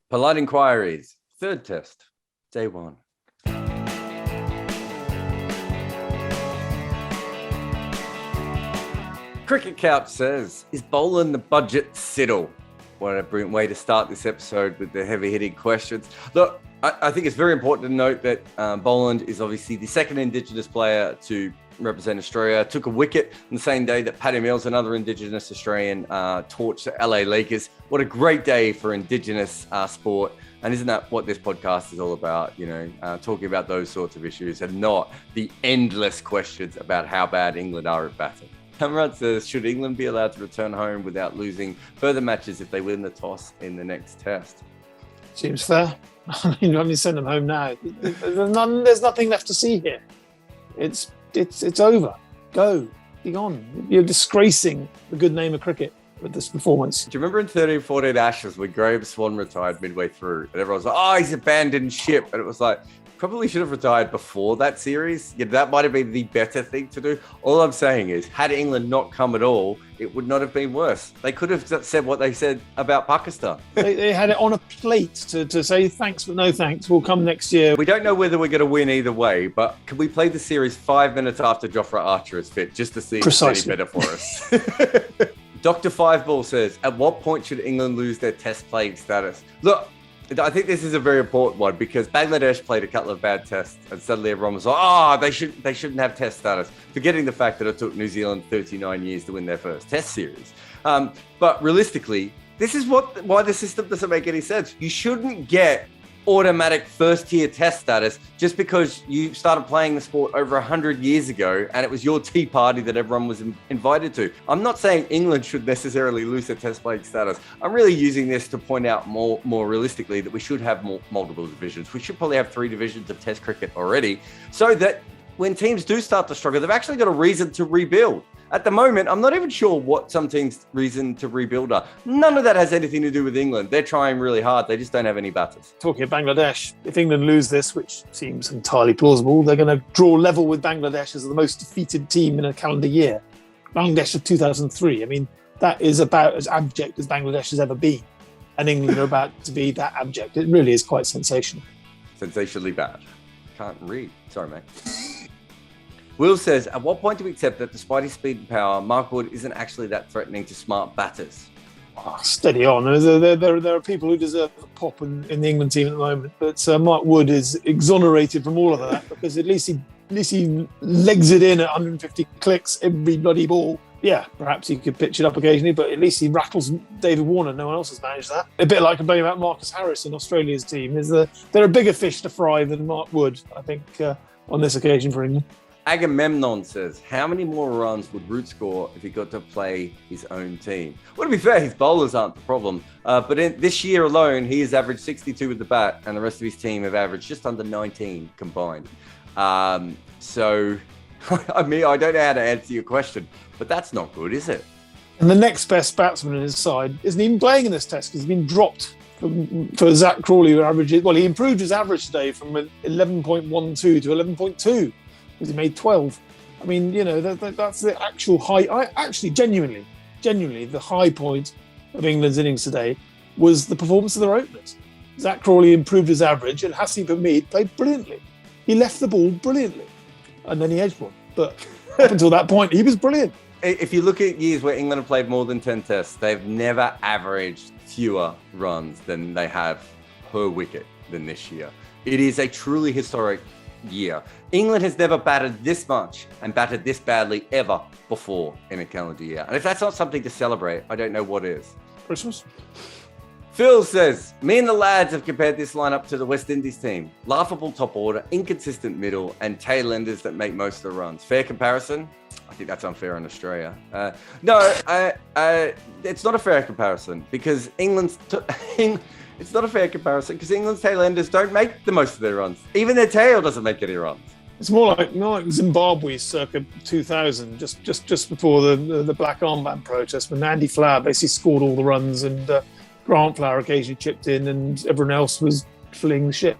Polite Enquiries, third test, day one. Cricket Couch says, is Boland the budget Siddle? What a brilliant way to start this episode with the heavy-hitting questions. Look, I think it's very important to note that Boland is obviously the second Indigenous player to represent Australia. Took a wicket on the same day that Paddy Mills, another Indigenous Australian, torched the LA Lakers. What a great day for Indigenous sport. And isn't that what this podcast is all about? You know, talking about those sorts of issues and not the endless questions about how bad England are at batting. Jarrod says, should England be allowed to return home without losing further matches if they win the toss in the next test? Seems fair. I mean, send them home now. There's nothing left to see here. It's over. Go. Be gone. You're disgracing the good name of cricket with this performance. Do you remember in 13-14 Ashes when Graham Swan retired midway through and everyone was like, oh, he's abandoned ship. And it was like, probably should have retired before that series. Yeah, that might have been the better thing to do. All I'm saying is, had England not come at all, it would not have been worse. They could have said what they said about Pakistan. They had it on a plate to say thanks, but no thanks. We'll come next year. We don't know whether we're going to win either way, but can we play the series 5 minutes after Jofra Archer is fit, just to see if it's any better for us? Dr. Fiveball says, at what point should England lose their test playing status? Look, I think this is a very important one because Bangladesh played a couple of bad tests and suddenly everyone was like, they shouldn't have test status, forgetting the fact that it took New Zealand 39 years to win their first test series. But realistically, this is why the system doesn't make any sense. You shouldn't get automatic first-tier test status just because you started playing the sport over 100 years ago and it was your tea party that everyone was invited to. I'm not saying England should necessarily lose their test playing status. I'm really using this to point out more realistically that we should have multiple divisions. We should probably have 3 divisions of test cricket already so that when teams do start to struggle, they've actually got a reason to rebuild. At the moment, I'm not even sure what some teams' reason to rebuild are. None of that has anything to do with England. They're trying really hard. They just don't have any batters. Talking of Bangladesh, if England lose this, which seems entirely plausible, they're going to draw level with Bangladesh as the most defeated team in a calendar year. Bangladesh of 2003. I mean, that is about as abject as Bangladesh has ever been. And England are about to be that abject. It really is quite sensational. Sensationally bad. Can't read. Sorry, mate. Will says, at what point do we accept that despite his speed and power, Mark Wood isn't actually that threatening to smart batters? Oh, steady on. There are people who deserve a pop in the England team at the moment, but Mark Wood is exonerated from all of that because at least he legs it in at 150 clicks every bloody ball. Yeah, perhaps he could pitch it up occasionally, but at least he rattles David Warner. No one else has managed that. A bit like complaining about Marcus Harris in Australia's team. There are bigger fish to fry than Mark Wood, I think, on this occasion for England. Agamemnon says, how many more runs would Root score if he got to play his own team? Well, to be fair, his bowlers aren't the problem. But in this year alone, he has averaged 62 with the bat, and the rest of his team have averaged just under 19 combined. So, I mean, I don't know how to answer your question, but that's not good, is it? And the next best batsman in his side isn't even playing in this test because he's been dropped for Zach Crawley, who averages. Well, he improved his average today from 11.12 to 11.2. Because he made 12. I mean, you know, that's the actual high. Genuinely, the high point of England's innings today was the performance of their openers. Zach Crawley improved his average and Hassan Hamid played brilliantly. He left the ball brilliantly. And then he edged one. But up until that point, he was brilliant. If you look at years where England have played more than 10 tests, they've never averaged fewer runs than they have per wicket than this year. It is a truly historic year. England has never batted this much and batted this badly ever before in a calendar year. And if that's not something to celebrate, I don't know what is. Christmas. Phil says, me and the lads have compared this lineup to the West Indies team. Laughable top order, inconsistent middle, and tail-enders that make most of the runs. Fair comparison? I think that's unfair in Australia. No, it's not a fair comparison because it's not a fair comparison because England's tail-enders don't make the most of their runs. Even their tail doesn't make any runs. It's more like Zimbabwe circa 2000, just before the black armband protest, when Andy Flower basically scored all the runs and Grant Flower occasionally chipped in and everyone else was fleeing the ship.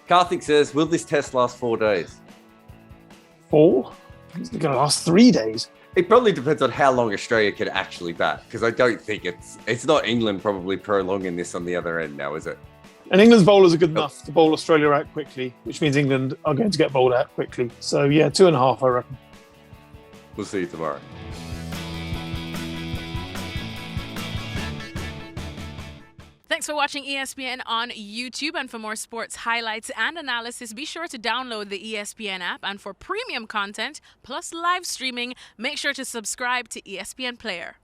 Karthik says, will this test last 4 days? 4? It's going to last 3 days. It probably depends on how long Australia can actually bat, because I don't think it's not England probably prolonging this on the other end now, is it? And England's bowlers are good enough to bowl Australia out quickly, which means England are going to get bowled out quickly. So, yeah, 2.5, I reckon. We'll see you tomorrow. Thanks for watching ESPN on YouTube. And for more sports highlights and analysis, be sure to download the ESPN app. And for premium content plus live streaming, make sure to subscribe to ESPN Player.